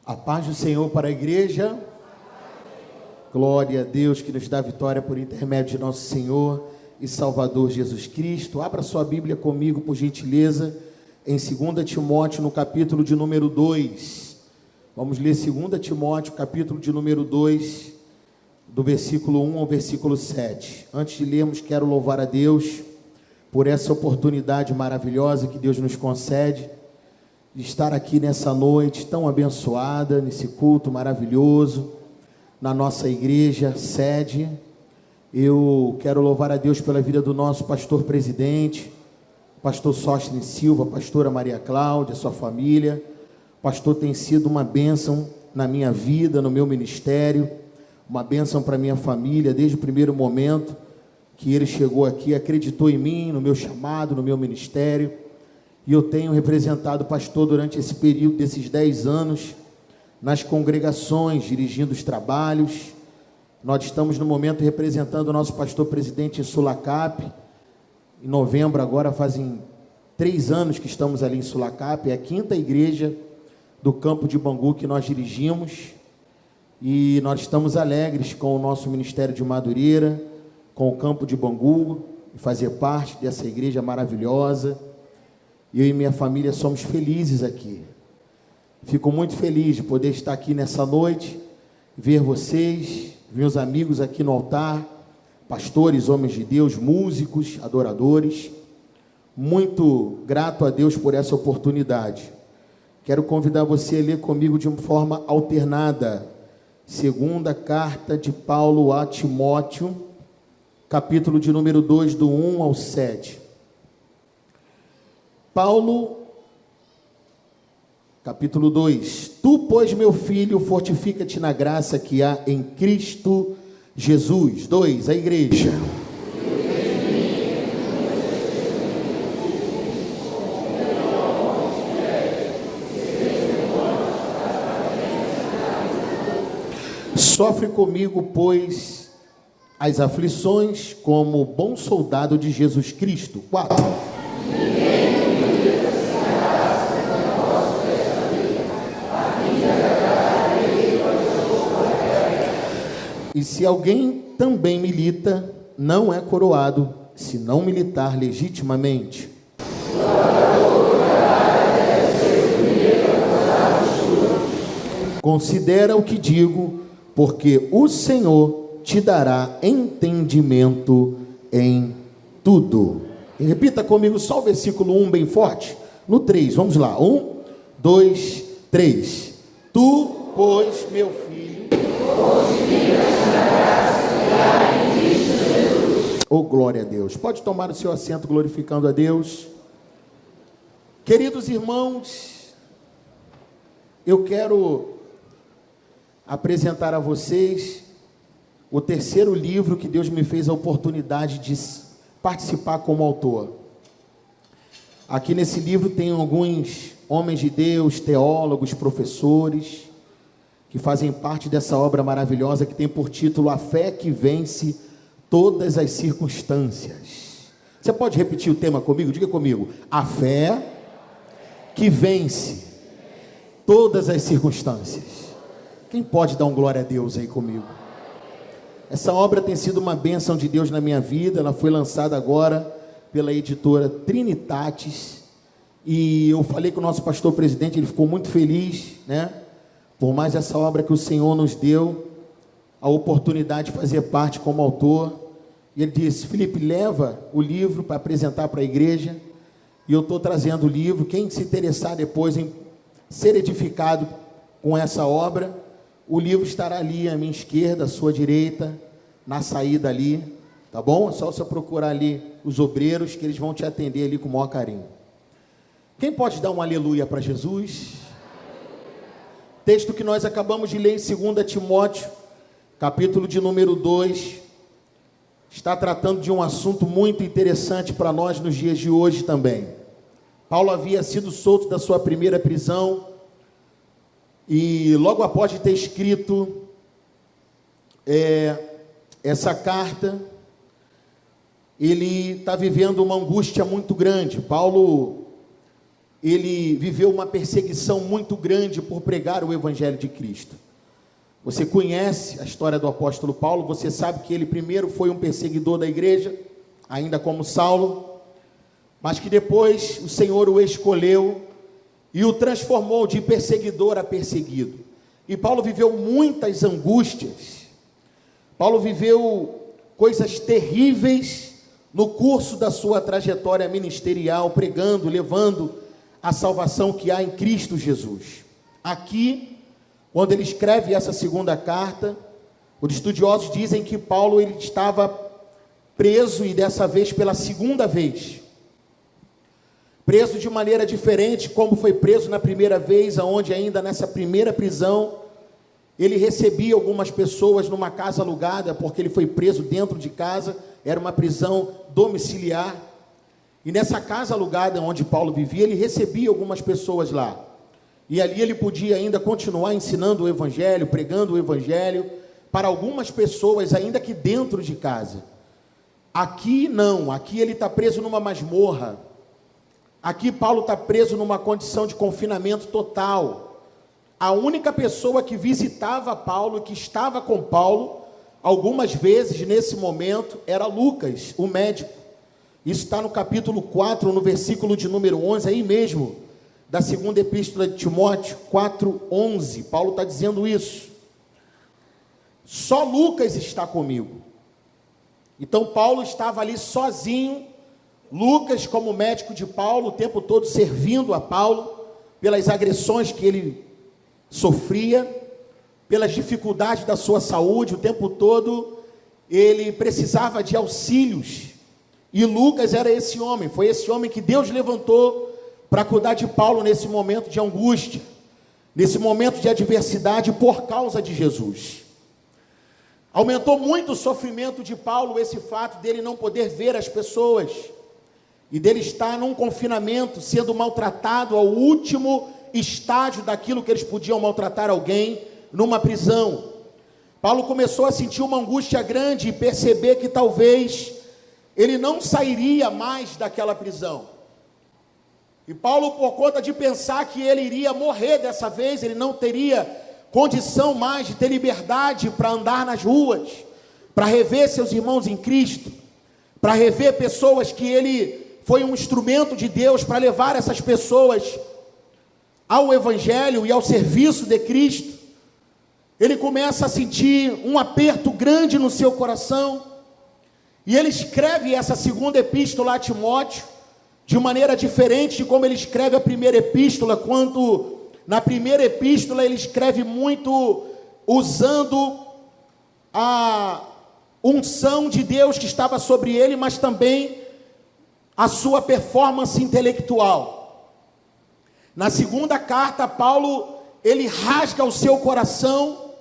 A paz do Senhor para a igreja. Glória a Deus que nos dá vitória por intermédio de nosso Senhor e Salvador Jesus Cristo. Abra sua Bíblia comigo, por gentileza, em 2 Timóteo, no capítulo de número 2. Vamos ler 2 Timóteo, capítulo de número 2, do versículo 1 ao versículo 7. Antes de lermos, quero louvar a Deus por essa oportunidade maravilhosa que Deus nos concede de estar aqui nessa noite tão abençoada, nesse culto maravilhoso, na nossa igreja sede. Eu quero louvar a Deus pela vida do nosso pastor presidente, pastor Sóstenes Silva, pastora Maria Cláudia, sua família. O pastor tem sido uma bênção na minha vida, no meu ministério, uma bênção para minha família, desde o primeiro momento que ele chegou aqui, acreditou em mim, no meu chamado, no meu ministério. E eu tenho representado o pastor durante esse período desses 10 anos, nas congregações, dirigindo os trabalhos. Nós estamos no momento representando o nosso pastor presidente em Sulacap. Em novembro agora fazem 3 anos que estamos ali em Sulacap. É a 5ª igreja do campo de Bangu que nós dirigimos. E nós estamos alegres com o nosso ministério de Madureira, com o campo de Bangu, e fazer parte dessa igreja maravilhosa. Eu e minha família somos felizes aqui. Fico muito feliz de poder estar aqui nessa noite, ver vocês, meus amigos aqui no altar, pastores, homens de Deus, músicos, adoradores. Muito grato a Deus por essa oportunidade. Quero convidar você a ler comigo de uma forma alternada, 2ª carta de Paulo a Timóteo, capítulo de número 2, do 1 ao 7. Paulo, capítulo 2. Tu, pois, meu filho, fortifica-te na graça que há em Cristo Jesus. 2. A igreja. Sofre comigo, pois, as aflições como bom soldado de Jesus Cristo. 4. E se alguém também milita, não é coroado, se não militar legitimamente. Considera o que digo, porque o Senhor te dará entendimento em tudo. E repita comigo só o versículo 1 bem forte. No 3, vamos lá. 1, 2, 3. Tu, pois, meu filho, oh, glória a Deus. Pode tomar o seu assento glorificando a Deus. Queridos irmãos, eu quero apresentar a vocês o 3º livro que Deus me fez a oportunidade de participar como autor. Aqui nesse livro tem alguns homens de Deus, teólogos, professores, que fazem parte dessa obra maravilhosa que tem por título A Fé que Vence Todas as Circunstâncias. Você pode repetir o tema comigo? Diga comigo. A fé que vence todas as circunstâncias. Quem pode dar um glória a Deus aí comigo? Essa obra tem sido uma bênção de Deus na minha vida. Ela foi lançada agora pela editora Trinitatis. E eu falei com o nosso pastor presidente, ele ficou muito feliz, né? Por mais essa obra que o Senhor nos deu, a oportunidade de fazer parte como autor. E ele disse: Felipe, leva o livro para apresentar para a igreja. E eu estou trazendo o livro. Quem se interessar depois em ser edificado com essa obra, o livro estará ali à minha esquerda, à sua direita, na saída ali, tá bom? É só você procurar ali os obreiros, que eles vão te atender ali com o maior carinho. Quem pode dar um aleluia para Jesus? Texto que nós acabamos de ler em 2 Timóteo, capítulo de número 2, está tratando de um assunto muito interessante para nós nos dias de hoje também. Paulo havia sido solto da sua primeira prisão, e logo após de ter escrito essa carta, ele está vivendo uma angústia muito grande. Paulo ele viveu uma perseguição muito grande por pregar o Evangelho de Cristo. Você conhece a história do apóstolo Paulo, você sabe que ele primeiro foi um perseguidor da igreja, ainda como Saulo, mas que depois o Senhor o escolheu e o transformou de perseguidor a perseguido. E Paulo viveu muitas angústias, Paulo viveu coisas terríveis no curso da sua trajetória ministerial, pregando, levando a salvação que há em Cristo Jesus. Aqui, quando ele escreve essa segunda carta, os estudiosos dizem que Paulo ele estava preso, e dessa vez pela segunda vez. Preso de maneira diferente, como foi preso na primeira vez, onde ainda nessa primeira prisão, ele recebia algumas pessoas numa casa alugada, porque ele foi preso dentro de casa, era uma prisão domiciliar. E nessa casa alugada onde Paulo vivia, ele recebia algumas pessoas lá. E ali ele podia ainda continuar ensinando o Evangelho, pregando o Evangelho, para algumas pessoas, ainda que dentro de casa. Aqui não, aqui ele está preso numa masmorra. Aqui Paulo está preso numa condição de confinamento total. A única pessoa que visitava Paulo, que estava com Paulo, algumas vezes nesse momento, era Lucas, o médico. Isso está no capítulo 4, no versículo de número 11, aí mesmo, da segunda epístola de Timóteo, 4:11, Paulo está dizendo isso. Só Lucas está comigo. Então Paulo estava ali sozinho, Lucas como médico de Paulo, o tempo todo servindo a Paulo, pelas agressões que ele sofria, pelas dificuldades da sua saúde, o tempo todo ele precisava de auxílios. E Lucas era esse homem, foi esse homem que Deus levantou para cuidar de Paulo nesse momento de angústia, nesse momento de adversidade por causa de Jesus. Aumentou muito o sofrimento de Paulo esse fato dele não poder ver as pessoas e dele estar num confinamento, sendo maltratado ao último estágio daquilo que eles podiam maltratar alguém, numa prisão. Paulo começou a sentir uma angústia grande e perceber que talvez ele não sairia mais daquela prisão. E Paulo, por conta de pensar que ele iria morrer dessa vez, ele não teria condição mais de ter liberdade para andar nas ruas, para rever seus irmãos em Cristo, para rever pessoas que ele foi um instrumento de Deus para levar essas pessoas ao Evangelho e ao serviço de Cristo. Ele começa a sentir um aperto grande no seu coração, e ele escreve essa segunda epístola a Timóteo, de maneira diferente de como ele escreve a primeira epístola, quando na primeira epístola ele escreve muito usando a unção de Deus que estava sobre ele, mas também a sua performance intelectual. Na segunda carta, Paulo, ele rasga o seu coração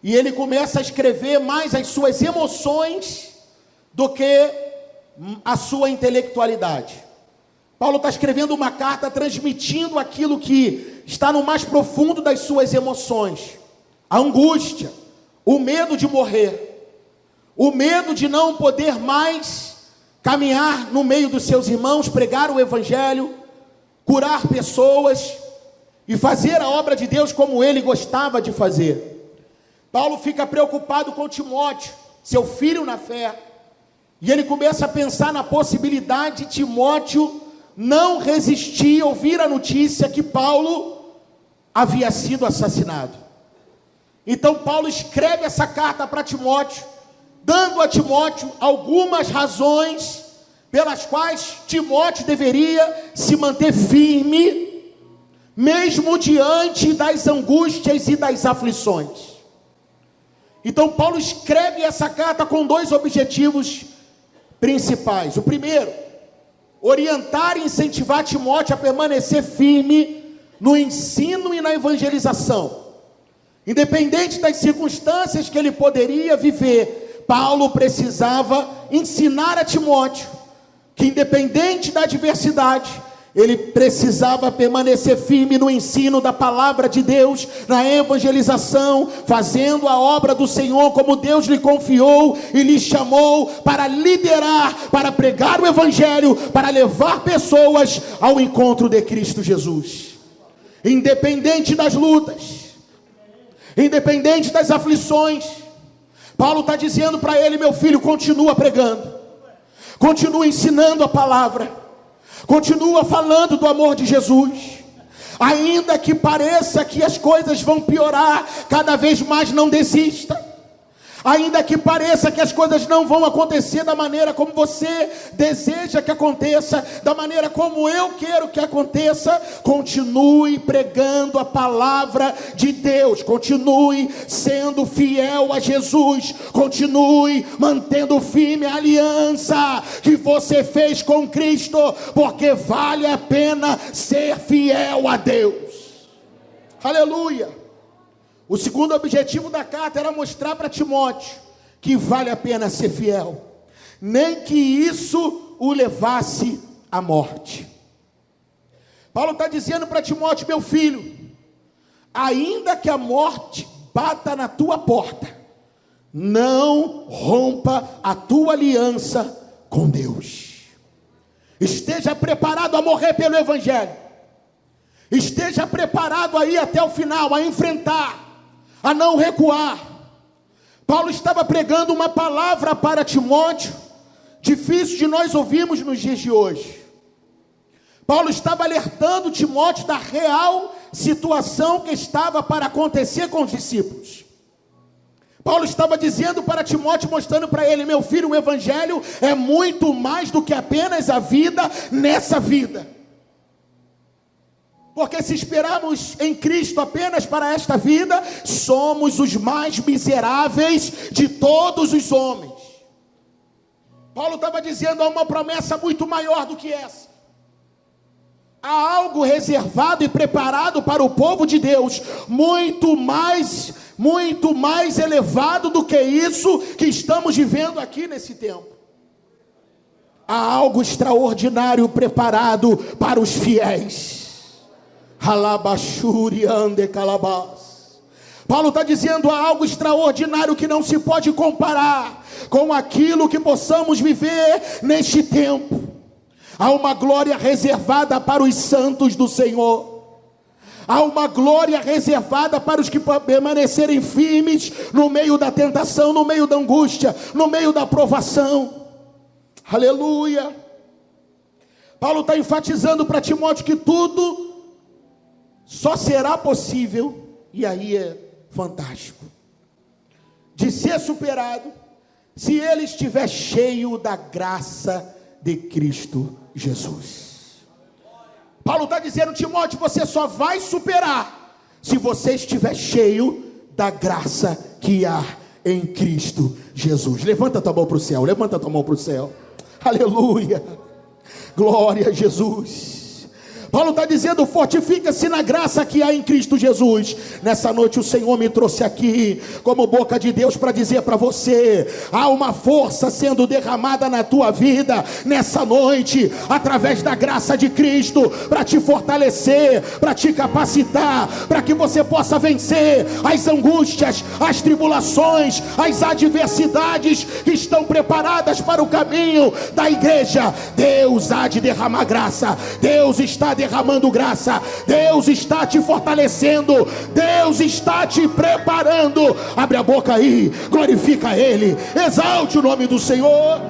e ele começa a escrever mais as suas emoções do que a sua intelectualidade. Paulo está escrevendo uma carta transmitindo aquilo que está no mais profundo das suas emoções, a angústia, o medo de morrer, o medo de não poder mais caminhar no meio dos seus irmãos, pregar o Evangelho, curar pessoas e fazer a obra de Deus como ele gostava de fazer. Paulo fica preocupado com Timóteo, seu filho na fé, e ele começa a pensar na possibilidade de Timóteo não resistir a ouvir a notícia que Paulo havia sido assassinado. Então Paulo escreve essa carta para Timóteo, dando a Timóteo algumas razões pelas quais Timóteo deveria se manter firme, mesmo diante das angústias e das aflições. Então Paulo escreve essa carta com dois objetivos principais. O primeiro, orientar e incentivar Timóteo a permanecer firme no ensino e na evangelização. Independente das circunstâncias que ele poderia viver, Paulo precisava ensinar a Timóteo que, independente da adversidade, Ele precisava permanecer firme no ensino da palavra de Deus, na evangelização, fazendo a obra do Senhor como Deus lhe confiou e lhe chamou para liderar, para pregar o evangelho, para levar pessoas ao encontro de Cristo Jesus. Independente das lutas, independente das aflições, Paulo está dizendo para ele: meu filho, continua pregando, continua ensinando a palavra, continua falando do amor de Jesus. Ainda que pareça que as coisas vão piorar, cada vez mais não desista. Ainda que pareça que as coisas não vão acontecer da maneira como você deseja que aconteça, da maneira como eu quero que aconteça, continue pregando a palavra de Deus, continue sendo fiel a Jesus, continue mantendo firme a aliança que você fez com Cristo, porque vale a pena ser fiel a Deus. Aleluia! O segundo objetivo da carta era mostrar para Timóteo que vale a pena ser fiel, nem que isso o levasse à morte. Paulo está dizendo para Timóteo: meu filho, ainda que a morte bata na tua porta, não rompa a tua aliança com Deus. Esteja preparado a morrer pelo evangelho, esteja preparado a ir até o final, a enfrentar, a não recuar. Paulo estava pregando uma palavra para Timóteo, difícil de nós ouvirmos nos dias de hoje. Paulo estava alertando Timóteo da real situação que estava para acontecer com os discípulos. Paulo estava dizendo para Timóteo, mostrando para ele: meu filho, o evangelho é muito mais do que apenas a vida nessa vida. Porque se esperarmos em Cristo apenas para esta vida, somos os mais miseráveis de todos os homens. Paulo estava dizendo: há uma promessa muito maior do que essa. Há algo reservado e preparado para o povo de Deus, muito mais elevado do que isso que estamos vivendo aqui nesse tempo. Há algo extraordinário preparado para os fiéis. Paulo está dizendo: há algo extraordinário que não se pode comparar com aquilo que possamos viver neste tempo. Há uma glória reservada para os santos do Senhor. Há uma glória reservada para os que permanecerem firmes no meio da tentação, no meio da angústia, no meio da provação. Aleluia! Paulo está enfatizando para Timóteo que tudo só será possível, e aí é fantástico, de ser superado, se ele estiver cheio da graça de Cristo Jesus. Paulo está dizendo: Timóteo, você só vai superar se você estiver cheio da graça que há em Cristo Jesus. Levanta tua mão para o céu, levanta tua mão para o céu. Aleluia, glória a Jesus. Paulo está dizendo: fortifica-se na graça que há em Cristo Jesus. Nessa noite o Senhor me trouxe aqui como boca de Deus para dizer para você: há uma força sendo derramada na tua vida nessa noite, através da graça de Cristo, para te fortalecer, para te capacitar, para que você possa vencer as angústias, as tribulações, as adversidades que estão preparadas para o caminho da igreja. Deus há de derramar graça, Deus está derramando graça, Deus está te fortalecendo, Deus está te preparando. Abre a boca aí, glorifica Ele, exalte o nome do Senhor.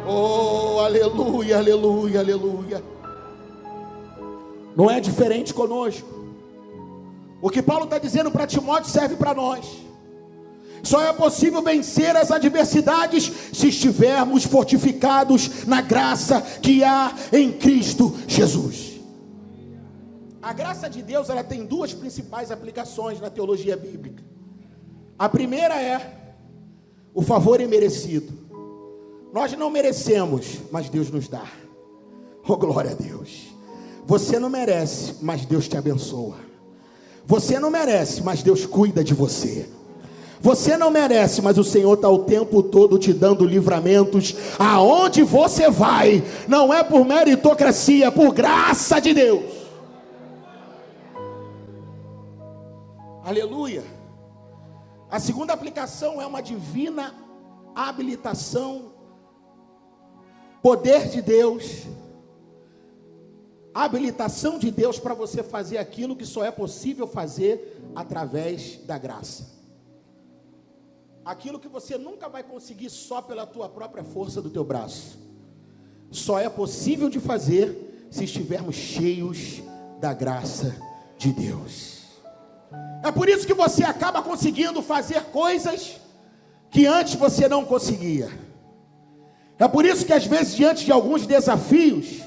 Oh, aleluia, aleluia, aleluia. Não é diferente conosco. O que Paulo está dizendo para Timóteo serve para nós. Só é possível vencer as adversidades se estivermos fortificados na graça que há em Cristo Jesus. A graça de Deus, ela tem duas principais aplicações na teologia bíblica. A primeira é o favor imerecido. Nós não merecemos, mas Deus nos dá. Oh, glória a Deus. Você não merece, mas Deus te abençoa. Você não merece, mas Deus cuida de você. Você não merece, mas o Senhor está o tempo todo te dando livramentos. Aonde você vai, não é por meritocracia, é por graça de Deus. Aleluia. A segunda aplicação é uma divina habilitação. Poder de Deus. Habilitação de Deus para você fazer aquilo que só é possível fazer através da graça. Aquilo que você nunca vai conseguir só pela tua própria força do teu braço. Só é possível de fazer se estivermos cheios da graça de Deus. É por isso que você acaba conseguindo fazer coisas que antes você não conseguia. É por isso que às vezes diante de alguns desafios,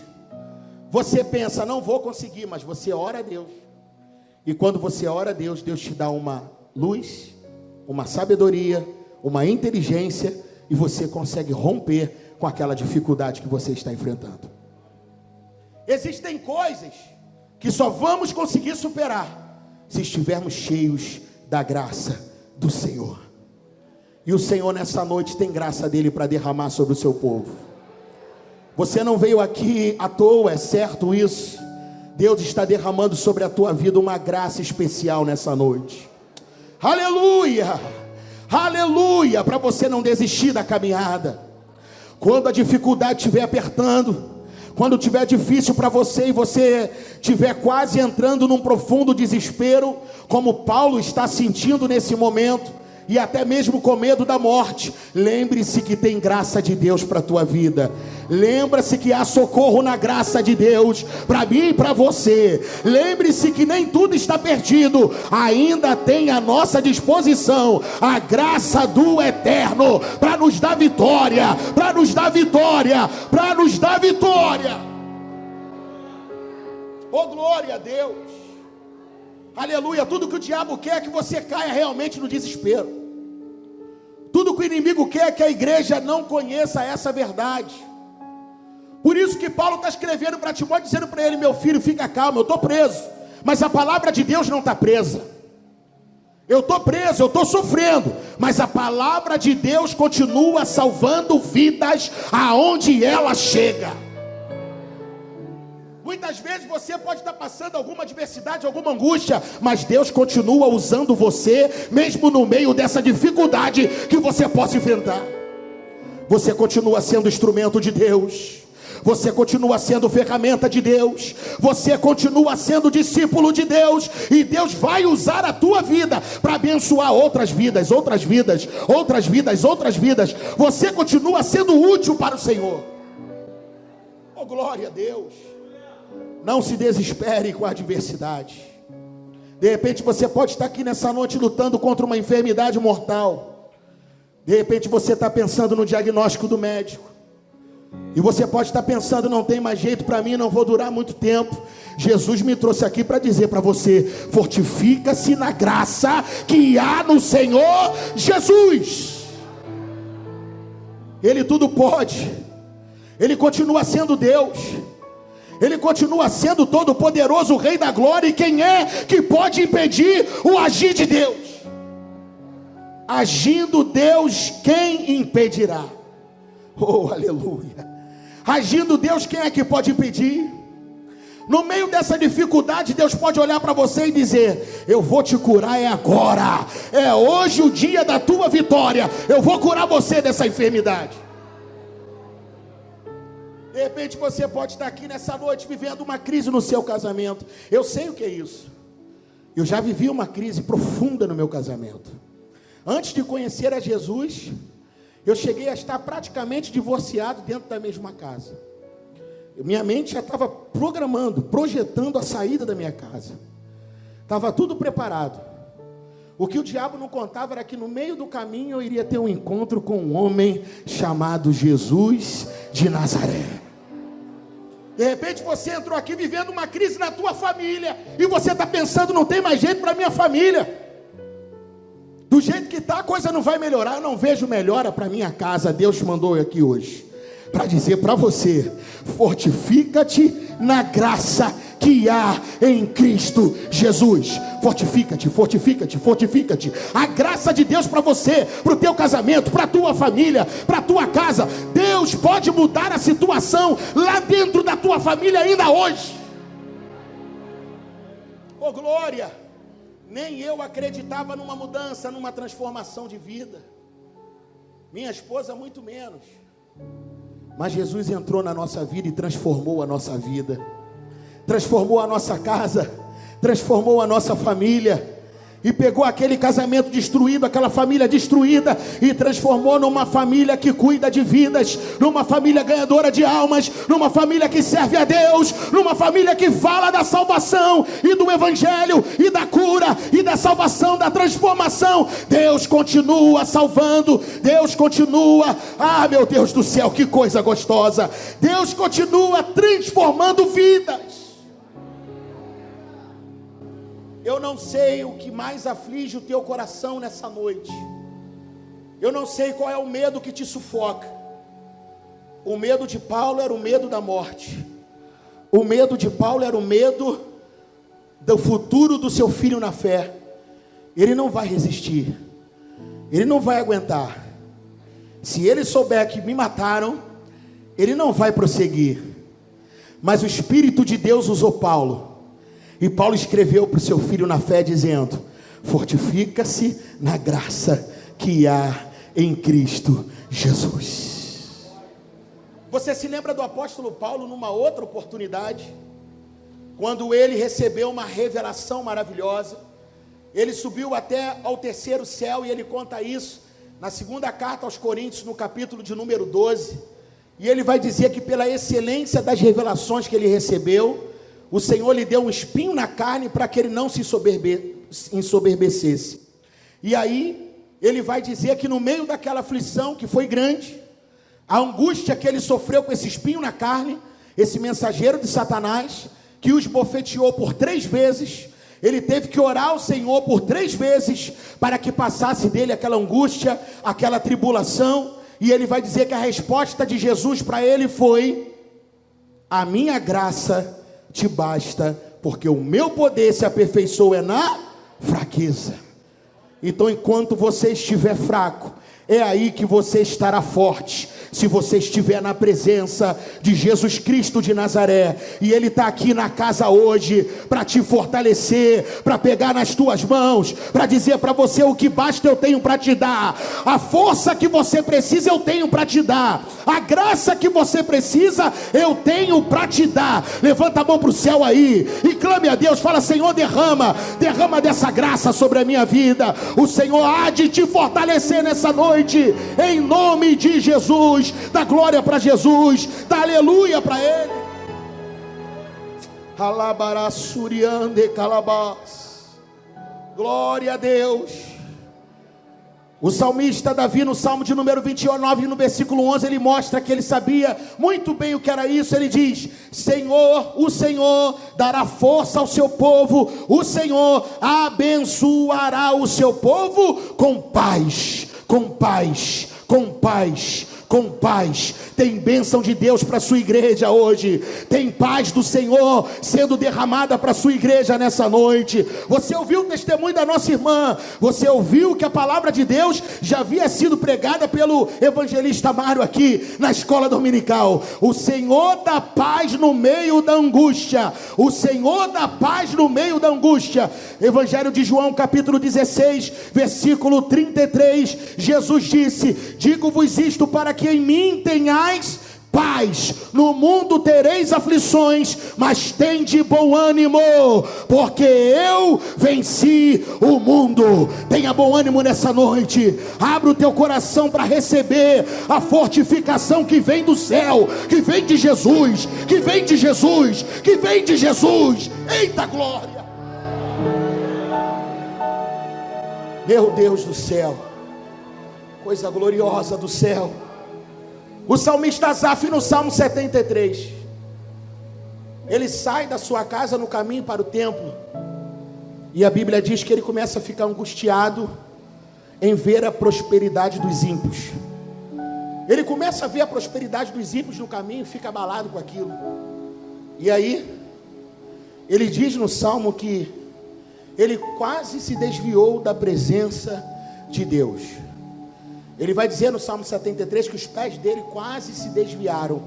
você pensa, não vou conseguir, mas você ora a Deus. E quando você ora a Deus, Deus te dá uma luz, uma sabedoria, uma inteligência, e você consegue romper com aquela dificuldade que você está enfrentando. Existem coisas que só vamos conseguir superar se estivermos cheios da graça do Senhor. E o Senhor nessa noite tem graça dele para derramar sobre o seu povo. Você não veio aqui à toa, é certo isso. Deus está derramando sobre a tua vida uma graça especial nessa noite. Aleluia, aleluia, para você não desistir da caminhada. Quando a dificuldade estiver apertando, quando estiver difícil para você e você estiver quase entrando num profundo desespero, como Paulo está sentindo nesse momento, e até mesmo com medo da morte, lembre-se que tem graça de Deus para a tua vida. Lembra-se que há socorro na graça de Deus para mim e para você. Lembre-se que nem tudo está perdido, ainda tem à nossa disposição a graça do Eterno para nos dar vitória, para nos dar vitória, para nos dar vitória. Oh, glória a Deus. Aleluia. Tudo que o diabo quer é que você caia realmente no desespero. Tudo que o inimigo quer é que a igreja não conheça essa verdade. Por isso que Paulo está escrevendo para Timóteo, dizendo para ele: meu filho, fica calmo, eu estou preso, mas a palavra de Deus não está presa. Eu estou preso, eu estou sofrendo, mas a palavra de Deus continua salvando vidas aonde ela chega. Muitas vezes você pode estar passando alguma adversidade, alguma angústia, mas Deus continua usando você, mesmo no meio dessa dificuldade que você possa enfrentar. Você continua sendo instrumento de Deus. Você continua sendo ferramenta de Deus. Você continua sendo discípulo de Deus. E Deus vai usar a tua vida para abençoar outras vidas, outras vidas, outras vidas, outras vidas. Você continua sendo útil para o Senhor. Oh, glória a Deus. Não se desespere com a adversidade. De repente você pode estar aqui nessa noite lutando contra uma enfermidade mortal. De repente você está pensando no diagnóstico do médico. E você pode estar pensando, não tem mais jeito para mim, não vou durar muito tempo. Jesus me trouxe aqui para dizer para você: fortifica-se na graça que há no Senhor Jesus. Ele tudo pode. Ele continua sendo Deus. Ele continua sendo todo poderoso, o Rei da glória. E quem é que pode impedir o agir de Deus? Agindo Deus, quem impedirá? Oh, aleluia. Agindo Deus, quem é que pode impedir? No meio dessa dificuldade, Deus pode olhar para você e dizer: eu vou te curar, é agora, é hoje o dia da tua vitória, eu vou curar você dessa enfermidade. De repente você pode estar aqui nessa noite vivendo uma crise no seu casamento. Eu sei o que é isso. Eu já vivi uma crise profunda no meu casamento. Antes de conhecer a Jesus, eu cheguei a estar praticamente divorciado dentro da mesma casa. Minha mente já estava projetando a saída da minha casa. Estava tudo preparado. O que o diabo não contava era que no meio do caminho eu iria ter um encontro com um homem chamado Jesus de Nazaré. De repente você entrou aqui vivendo uma crise na tua família, e você está pensando: não tem mais jeito para minha família. Do jeito que está, a coisa não vai melhorar. Eu não vejo melhora para minha casa. Deus mandou eu aqui hoje para dizer para você: fortifica-te na graça que há em Cristo Jesus. Fortifica-te, fortifica-te, fortifica-te. A graça de Deus para você, para o teu casamento, para a tua família, para a tua casa. Deus pode mudar a situação lá dentro da tua família ainda hoje. Oh glória! Nem eu acreditava numa mudança, numa transformação de vida. Minha esposa muito menos. Mas Jesus entrou na nossa vida e transformou a nossa vida. Transformou a nossa casa, transformou a nossa família, e pegou aquele casamento destruído, aquela família destruída, e transformou numa família que cuida de vidas, numa família ganhadora de almas, numa família que serve a Deus, numa família que fala da salvação, e do evangelho, e da cura, e da salvação, da transformação. Deus continua salvando, Deus continua, meu Deus do céu, que coisa gostosa, Deus continua transformando vidas. Eu não sei o que mais aflige o teu coração nessa noite. Eu não sei qual é o medo que te sufoca. O medo de Paulo era o medo da morte. O medo de Paulo era o medo do futuro do seu filho na fé. Ele não vai resistir. Ele não vai aguentar. Se ele souber que me mataram, ele não vai prosseguir. Mas o Espírito de Deus usou Paulo. E Paulo escreveu para o seu filho na fé dizendo: fortifica-se na graça que há em Cristo Jesus. Você se lembra do apóstolo Paulo numa outra oportunidade? Quando ele recebeu uma revelação maravilhosa. Ele subiu até ao terceiro céu, e ele conta isso na segunda carta aos Coríntios, no capítulo de número 12. E ele vai dizer que pela excelência das revelações que ele recebeu, o Senhor lhe deu um espinho na carne para que ele não se ensoberbecesse. E aí, ele vai dizer que no meio daquela aflição que foi grande, a angústia que ele sofreu com esse espinho na carne, esse mensageiro de Satanás, que os bofeteou por 3 vezes, ele teve que orar ao Senhor por 3 vezes, para que passasse dele aquela angústia, aquela tribulação. E ele vai dizer que a resposta de Jesus para ele foi: a minha graça te basta, porque o meu poder se aperfeiçoa na fraqueza. Então, enquanto você estiver fraco, é aí que você estará forte. Se você estiver na presença de Jesus Cristo de Nazaré, e Ele está aqui na casa hoje, para te fortalecer, para pegar nas tuas mãos, para dizer para você: o que basta eu tenho para te dar, a força que você precisa eu tenho para te dar, a graça que você precisa eu tenho para te dar. Levanta a mão para o céu aí, e clame a Deus, fala: Senhor, derrama dessa graça sobre a minha vida. O Senhor há de te fortalecer nessa noite, em nome de Jesus. Dá glória para Jesus, dá aleluia para Ele. Alabarassuriande calabás. Glória a Deus. O salmista Davi, no Salmo de número 29, no versículo 11, ele mostra que ele sabia muito bem o que era isso. Ele diz: o Senhor dará força ao seu povo, o Senhor abençoará o seu povo com paz, com paz, com paz, com paz. Tem bênção de Deus para a sua igreja hoje. Tem paz do Senhor sendo derramada para a sua igreja nessa noite. Você ouviu o testemunho da nossa irmã. Você ouviu que a palavra de Deus já havia sido pregada pelo evangelista Mário aqui na escola dominical. O Senhor dá paz no meio da angústia. O Senhor dá paz no meio da angústia. Evangelho de João, capítulo 16, versículo 33. Jesus disse: digo-vos isto para que em mim tenhais paz. No mundo tereis aflições, mas tende bom ânimo, porque eu venci o mundo. Tenha bom ânimo nessa noite. Abra o teu coração para receber a fortificação que vem do céu, que vem de Jesus, que vem de Jesus, que vem de Jesus. Eita glória! Meu Deus do céu, coisa gloriosa do céu. O salmista Asaf, no Salmo 73, ele sai da sua casa no caminho para o templo, e a Bíblia diz que ele começa a ficar angustiado em ver a prosperidade dos ímpios. Ele começa a ver a prosperidade dos ímpios no caminho e fica abalado com aquilo. E aí Ele diz no Salmo que ele quase se desviou da presença de Deus. Ele vai dizer no Salmo 73 que os pés dele quase se desviaram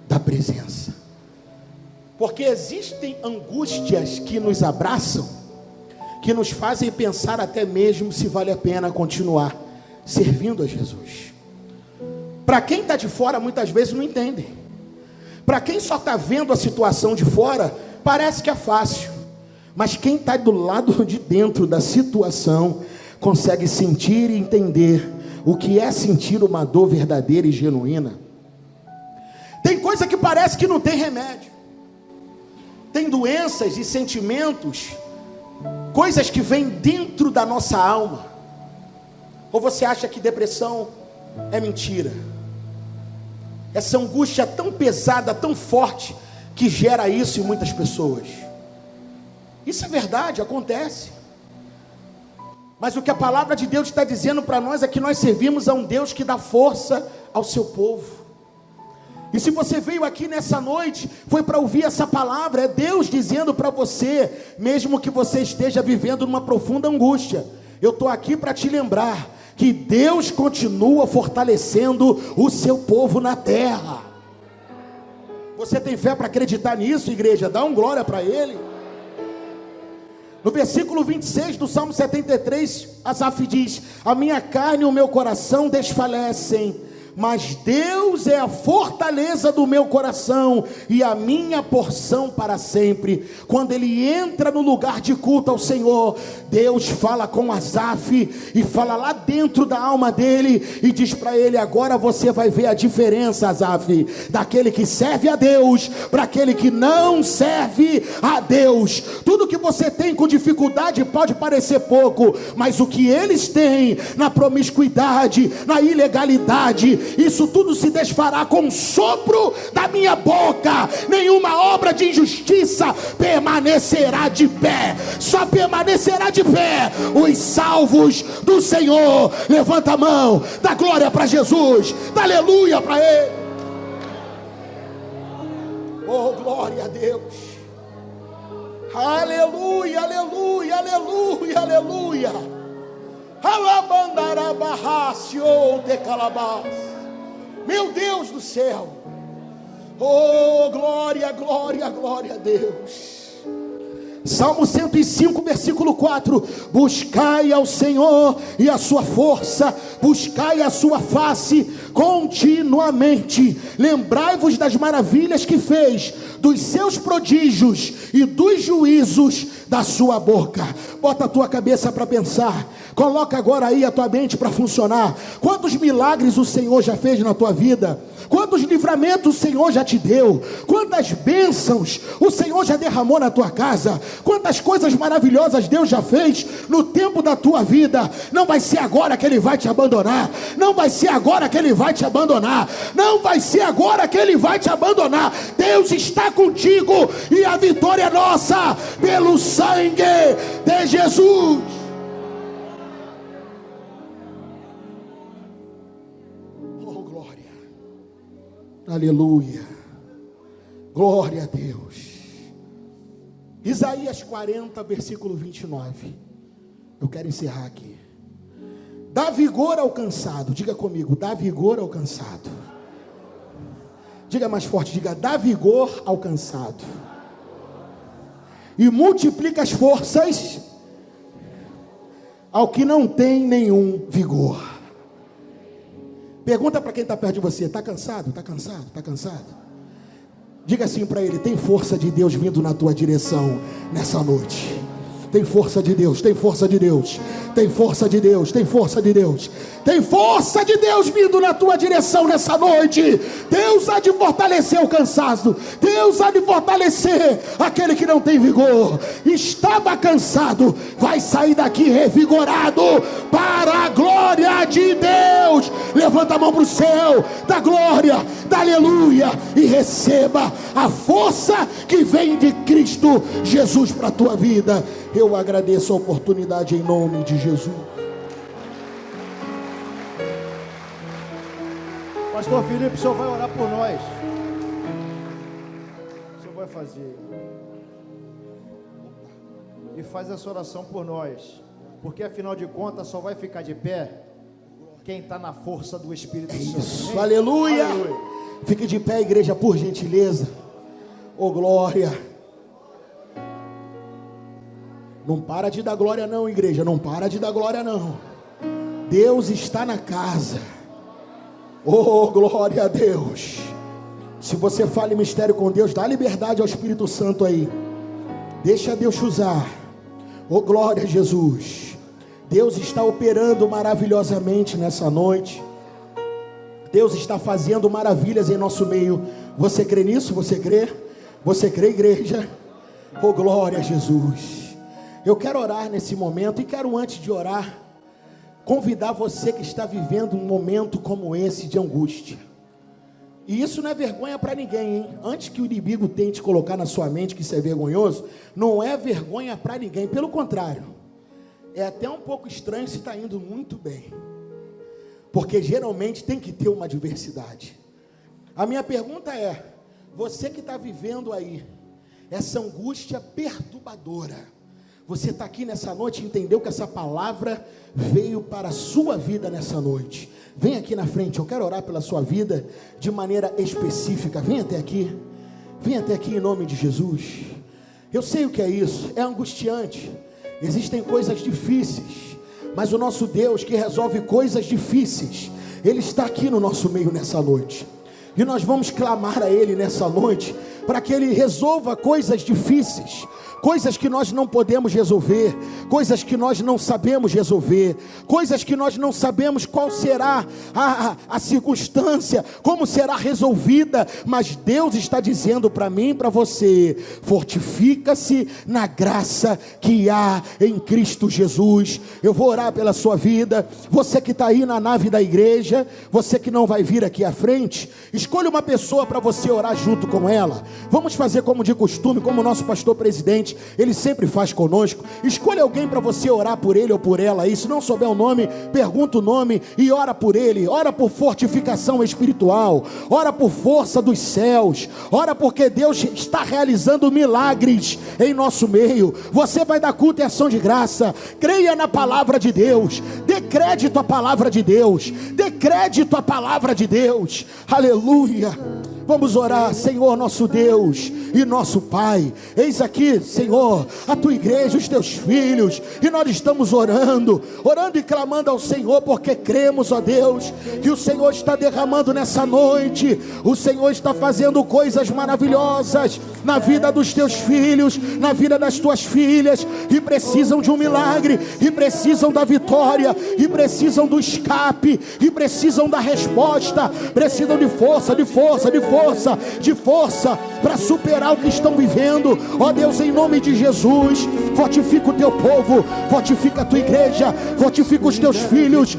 da presença. Porque existem angústias que nos abraçam, que nos fazem pensar até mesmo se vale a pena continuar servindo a Jesus. Para quem está de fora, muitas vezes não entende. Para quem só está vendo a situação de fora, parece que é fácil. Mas quem está do lado de dentro da situação, consegue sentir e entender o que é sentir uma dor verdadeira e genuína. Tem coisa que parece que não tem remédio. Tem doenças e sentimentos, coisas que vêm dentro da nossa alma. Ou você acha que depressão é mentira? Essa angústia tão pesada, tão forte, que gera isso em muitas pessoas. Isso é verdade, acontece. Mas o que a palavra de Deus está dizendo para nós é que nós servimos a um Deus que dá força ao seu povo. E se você veio aqui nessa noite, foi para ouvir essa palavra, é Deus dizendo para você, mesmo que você esteja vivendo numa profunda angústia, eu estou aqui para te lembrar, que Deus continua fortalecendo o seu povo na terra. Você tem fé para acreditar nisso, igreja? Dá um glória para Ele. No versículo 26 do Salmo 73, Asaf diz: a minha carne e o meu coração desfalecem, mas Deus é a fortaleza do meu coração e a minha porção para sempre. Quando ele entra no lugar de culto ao Senhor, Deus fala com Asaf e fala lá dentro da alma dele e diz para ele: agora você vai ver a diferença, Asaf, daquele que serve a Deus para aquele que não serve a Deus. Tudo que você tem com dificuldade pode parecer pouco, mas o que eles têm na promiscuidade, na ilegalidade, isso tudo se desfará com o sopro da minha boca. Nenhuma obra de injustiça permanecerá de pé. Só permanecerá de pé os salvos do Senhor. Levanta a mão, dá glória para Jesus, dá aleluia para Ele. Oh, glória a Deus. Aleluia, aleluia, aleluia, aleluia. Meu Deus do céu. Oh, glória, glória, glória a Deus. Salmo 105, versículo 4: buscai ao Senhor e a sua força, buscai a sua face continuamente, lembrai-vos das maravilhas que fez, dos seus prodígios e dos juízos da sua boca. Bota a tua cabeça para pensar, coloca agora aí a tua mente para funcionar. Quantos milagres o Senhor já fez na tua vida? Quantos livramentos o Senhor já te deu? Quantas bênçãos o Senhor já derramou na tua casa? Quantas coisas maravilhosas Deus já fez no tempo da tua vida? Não vai ser agora que Ele vai te abandonar. Não vai ser agora que Ele vai te abandonar. Não vai ser agora que Ele vai te abandonar. Deus está contigo e a vitória é nossa pelo sangue de Jesus. Aleluia, glória a Deus. Isaías 40, versículo 29. Eu quero encerrar aqui. Dá vigor ao cansado. Diga comigo, dá vigor ao cansado. Diga mais forte, diga: dá vigor ao cansado e multiplica as forças ao que não tem nenhum vigor. Pergunta para quem está perto de você: está cansado? Está cansado? Está cansado? Diga assim para ele: tem força de Deus vindo na tua direção nessa noite. Tem força de Deus, tem força de Deus, tem força de Deus, tem força de Deus, tem força de Deus vindo na tua direção nessa noite. Deus há de fortalecer o cansado, Deus há de fortalecer aquele que não tem vigor. Estava cansado, vai sair daqui revigorado para a glória de Deus. Levanta a mão para o céu, dá glória, dá aleluia e receba a força que vem de Cristo Jesus para a tua vida. Eu agradeço a oportunidade em nome de Jesus. Pastor Felipe, o senhor vai orar por nós. O senhor vai fazer. e faz essa oração por nós, porque afinal de contas só vai ficar de pé quem está na força do Espírito Santo. Isso, aleluia. Fique de pé, igreja, por gentileza. Oh, glória. Não para de dar glória não, igreja, não para de dar glória não. Deus está na casa. Oh, glória a Deus. Se você fala em mistério com Deus, dá liberdade ao Espírito Santo aí. Deixa Deus te usar. Oh, glória a Jesus. Deus está operando maravilhosamente nessa noite. Deus está fazendo maravilhas em nosso meio. Você crê nisso? Você crê? Você crê, igreja? Oh, glória a Jesus. Eu quero orar nesse momento e quero, antes de orar, convidar você que está vivendo um momento como esse de angústia. E isso não é vergonha para ninguém, hein? Antes que o inimigo tente colocar na sua mente que isso é vergonhoso, não é vergonha para ninguém, pelo contrário, é até um pouco estranho se está indo muito bem, porque geralmente tem que ter uma adversidade. A minha pergunta é, você que está vivendo aí, essa angústia perturbadora, você está aqui nessa noite e entendeu que essa palavra veio para a sua vida nessa noite. Vem aqui na frente, eu quero orar pela sua vida de maneira específica. Vem até aqui em nome de Jesus. Eu sei o que é isso, é angustiante. Existem coisas difíceis, mas o nosso Deus que resolve coisas difíceis, Ele está aqui no nosso meio nessa noite. E nós vamos clamar a Ele nessa noite, para que Ele resolva coisas difíceis, coisas que nós não podemos resolver, coisas que nós não sabemos resolver, coisas que nós não sabemos qual será a circunstância, como será resolvida, mas Deus está dizendo para mim e para você: fortifica-se na graça que há em Cristo Jesus. Eu vou orar pela sua vida. Você que está aí na nave da igreja, você que não vai vir aqui à frente, escolha uma pessoa para você orar junto com ela. Vamos fazer como de costume, como o nosso pastor presidente, ele sempre faz conosco. Escolha alguém para você orar por ele ou por ela aí. Se não souber o nome, pergunta o nome e ora por ele. Ora por fortificação espiritual, ora por força dos céus, ora porque Deus está realizando milagres em nosso meio. Você vai dar culto e ação de graça. Creia na palavra de Deus, dê crédito à palavra de Deus, dê crédito à palavra de Deus. Aleluia. Vamos orar. Senhor nosso Deus e nosso Pai, eis aqui, Senhor, a tua igreja, os teus filhos, e nós estamos orando e clamando ao Senhor, porque cremos, ó Deus, que o Senhor está derramando nessa noite, o Senhor está fazendo coisas maravilhosas na vida dos teus filhos, na vida das tuas filhas, e precisam de um milagre, e precisam da vitória, e precisam do escape, e precisam da resposta, precisam de força, de força, de força, de força para superar o que estão vivendo. Ó Deus, em nome de Jesus, fortifica o teu povo, fortifica a tua igreja, fortifica os teus filhos,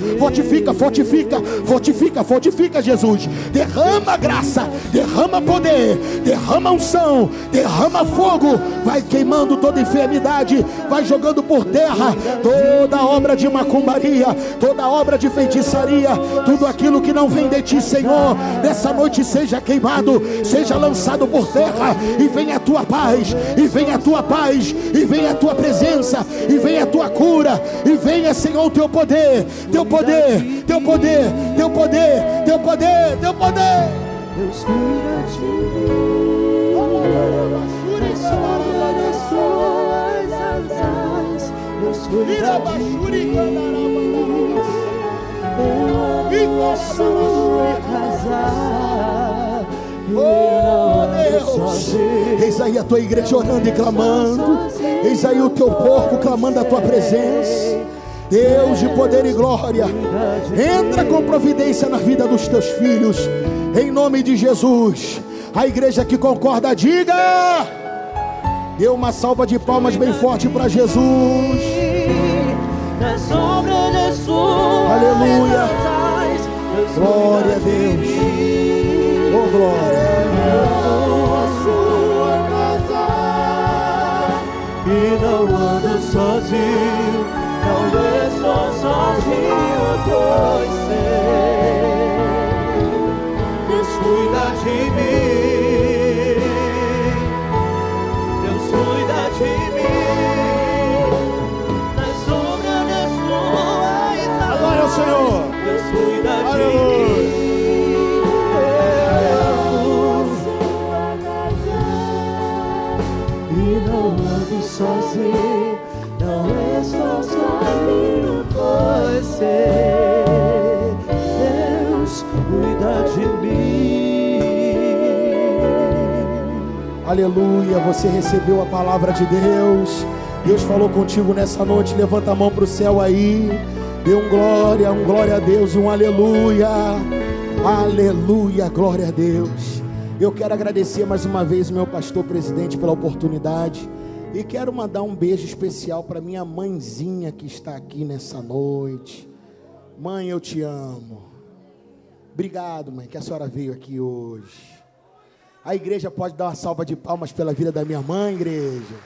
fortifica Jesus. Derrama graça, derrama poder, derrama unção, derrama fogo, vai queimando toda enfermidade, vai jogando por terra toda obra de macumbaria, toda obra de feitiçaria, tudo aquilo que não vem de ti, Senhor, nessa noite seja queimado, seja lançado por terra, e venha a tua paz, e venha a tua paz, e venha a tua presença, e venha a tua cura, e venha, Senhor, o teu poder, teu poder, teu poder, teu poder, teu poder, teu poder. Deus cuida de mim, sombra das suas asas, Deus cuida de mim, eu sua casa. Oh Deus, eis aí a tua igreja orando e clamando, eis aí o teu povo clamando a tua presença. Deus de poder e glória, entra com providência na vida dos teus filhos, em nome de Jesus. A igreja que concorda, diga. Dê uma salva de palmas bem forte para Jesus. Na sombra das suas aleluia, asas, glória a Deus, oh glória. A sua casa, e não ando sozinho, não estou sozinho, pois sei, Deus cuida de mim, Deus cuida de mim. adoecer, Deus cuida de mim. Aleluia, você recebeu a palavra de Deus. Deus falou contigo nessa noite. Levanta a mão para o céu aí. Dê um glória a Deus, um aleluia. Aleluia, glória a Deus. Eu quero agradecer mais uma vez o meu pastor presidente pela oportunidade. E quero mandar um beijo especial para minha mãezinha que está aqui nessa noite. Mãe, eu te amo. Obrigado, mãe, que a senhora veio aqui hoje. A igreja pode dar uma salva de palmas pela vida da minha mãe, igreja.